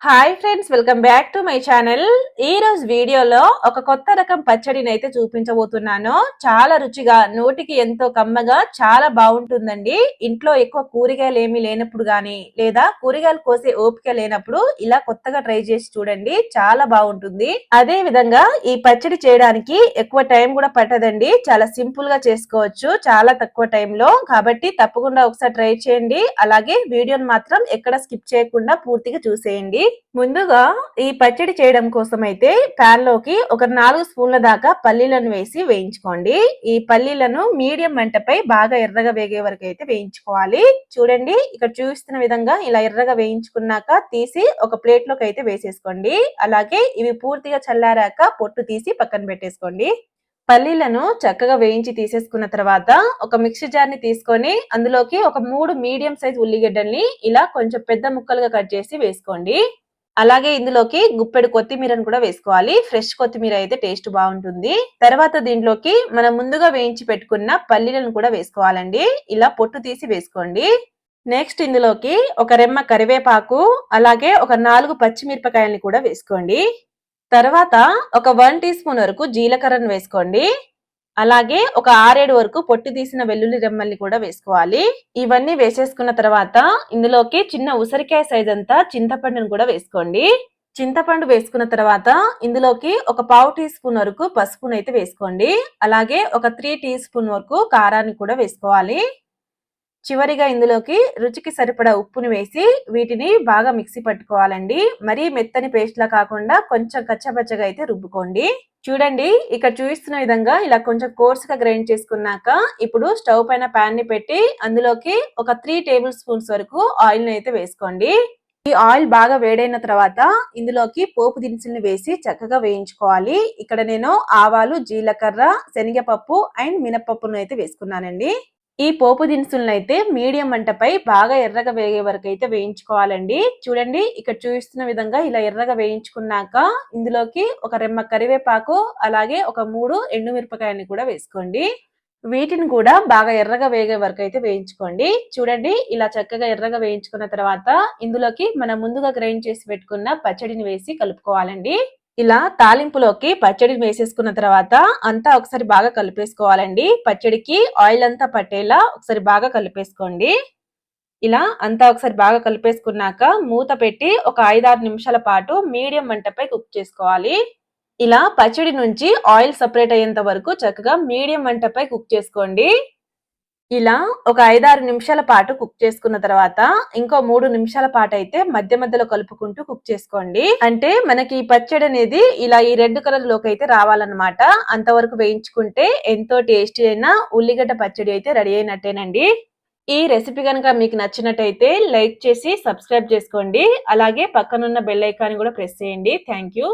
Hi friends, welcome back to my channel. ఈ రోజు వీడియోలో ఒక కొత్త రకం పచ్చడిని అయితే చూపించబోతున్నాను. చాలా రుచిగా, నోటికి ఎంతో కమ్మగా, చాలా బాగుంటుందండి. ఇంట్లో ఎక్కువ కూరగాయలు ఏమీ లేనప్పుడు గానీ లేదా కూరగాయలు కోసే ఓపిక లేనప్పుడు ఇలా కొత్తగా ట్రై చేసి చూడండి, చాలా బాగుంటుంది. అదే విధంగా ఈ పచ్చడి చేయడానికి ఎక్కువ టైం కూడా పట్టదండి. చాలా సింపుల్ గా చేసుకోవచ్చు, చాలా తక్కువ టైంలో. కాబట్టి తప్పకుండా ఒకసారి ట్రై చేయండి. అలాగే వీడియోని మాత్రం ఎక్కడ స్కిప్ చేయకుండా పూర్తిగా చూసేయండి. ముందుగా ఈ పచ్చడి చేయడం కోసం అయితే పాన్ లోకి ఒక 4 స్పూన్ల దాకా పల్లీలను వేసి వేయించుకోండి. ఈ పల్లీలను మీడియం మంటపై బాగా ఎర్రగా వేగే వరకు అయితే వేయించుకోవాలి. చూడండి, ఇక్కడ చూపిస్తున్న విధంగా ఇలా ఎర్రగా వేయించుకున్నాక తీసి ఒక ప్లేట్ లోకి అయితే వేసేసుకోండి. అలాగే ఇవి పూర్తిగా చల్లారాక పొట్టు తీసి పక్కన పెట్టేసుకోండి. పల్లీలను చక్కగా వేయించి తీసేసుకున్న తర్వాత ఒక మిక్సీ జార్ ని తీసుకొని అందులోకి ఒక 3 మీడియం సైజ్ ఉల్లిగడ్డల్ని ఇలా కొంచెం పెద్ద ముక్కలుగా కట్ చేసి వేసుకోండి. అలాగే ఇందులోకి గుప్పెడు కొత్తిమీరను కూడా వేసుకోవాలి. ఫ్రెష్ కొత్తిమీర అయితే టేస్ట్ బాగుంటుంది. తర్వాత దీంట్లోకి మనం ముందుగా వేయించి పెట్టుకున్న పల్లీలను కూడా వేసుకోవాలండి. ఇలా పొట్టు తీసి వేసుకోండి. నెక్స్ట్ ఇందులోకి ఒక రెమ్మ కరివేపాకు, అలాగే ఒక 4 పచ్చిమిరపకాయల్ని కూడా వేసుకోండి. తర్వాత ఒక 1 టీ స్పూన్ వరకు జీలకర్రను వేసుకోండి. అలాగే ఒక 6-7 వరకు పొట్టు తీసిన వెల్లుల్లి రెమ్మల్ని కూడా వేసుకోవాలి. ఇవన్నీ వేసేసుకున్న తర్వాత ఇందులోకి చిన్న ఉసిరికాయ సైజ్ అంతా చింతపండును కూడా వేసుకోండి. చింతపండు వేసుకున్న తర్వాత ఇందులోకి ఒక 1/2 టీ స్పూన్ వరకు పసుపును అయితే వేసుకోండి. అలాగే ఒక 3 టీ స్పూన్ వరకు కారాన్ని కూడా వేసుకోవాలి. చివరిగా ఇందులోకి రుచికి సరిపడా ఉప్పుని వేసి వీటిని బాగా మిక్సీ పట్టుకోవాలండి. మరీ మెత్తని పేస్ట్ లా కాకుండా కొంచెం కచ్చపచ్చగా అయితే రుబ్బుకోండి. చూడండి, ఇక్కడ చూపిస్తున్న విధంగా ఇలా కొంచెం కోర్స్ గా గ్రైండ్ చేసుకున్నాక ఇప్పుడు స్టవ్ పైన పాన్ ని పెట్టి అందులోకి ఒక 3 టేబుల్ స్పూన్స్ వరకు ఆయిల్ ని అయితే వేసుకోండి. ఈ ఆయిల్ బాగా వేడైన తర్వాత ఇందులోకి పోపు దినుసుల్ని వేసి చక్కగా వేయించుకోవాలి. ఇక్కడ నేను ఆవాలు, జీలకర్ర, శనగపప్పు అండ్ మినపప్పును అయితే వేసుకున్నానండి. ఈ పోపు దినుసులను అయితే మీడియం మంటపై బాగా ఎర్రగా వేగే వరకు అయితే వేయించుకోవాలండి. చూడండి, ఇక్కడ చూపిస్తున్న విధంగా ఇలా ఎర్రగా వేయించుకున్నాక ఇందులోకి ఒక రెమ్మ కరివేపాకు, అలాగే ఒక 3 ఎండుమిరపకాయలని కూడా వేసుకోండి. వీటిని కూడా బాగా ఎర్రగా వేగే వరకు అయితే వేయించుకోండి. చూడండి, ఇలా చక్కగా ఎర్రగా వేయించుకున్న తర్వాత ఇందులోకి మనం ముందుగా గ్రైండ్ చేసి పెట్టుకున్న పచ్చడిని వేసి కలుపుకోవాలండి. ఇలా తాలింపులోకి పచ్చడి వేసేసుకున్న తర్వాత అంతా ఒకసారి బాగా కలిపేసుకోవాలండి. పచ్చడికి ఆయిల్ అంతా పట్టేలా ఒకసారి బాగా కలిపేసుకోండి. ఇలా అంతా ఒకసారి బాగా కలిపేసుకున్నాక మూత పెట్టి ఒక 5-6 నిమిషాల పాటు మీడియం మంటపై కుక్ చేసుకోవాలి. ఇలా పచ్చడి నుంచి ఆయిల్ సెపరేట్ అయ్యేంత వరకు చక్కగా మీడియం మంటపై కుక్ చేసుకోండి. ఇలా ఒక 5-6 నిమిషాల పాటు కుక్ చేసుకున్న తర్వాత ఇంకో 3 నిమిషాల పాటు అయితే మధ్య మధ్యలో కలుపుకుంటూ కుక్ చేసుకోండి. అంటే మనకి ఈ పచ్చడి అనేది ఇలా ఈ రెడ్ కలర్ లోకి అయితే రావాలన్నమాట. అంతవరకు వేయించుకుంటే ఎంతో టేస్టీ అయిన ఉల్లిగడ్డ పచ్చడి అయితే రెడీ అయినట్టేనండి. ఈ రెసిపీ కనుక మీకు నచ్చినట్టయితే లైక్ చేసి సబ్స్క్రైబ్ చేసుకోండి. అలాగే పక్కనున్న బెల్ ఐకాన్ కూడా ప్రెస్ చేయండి. Thank you.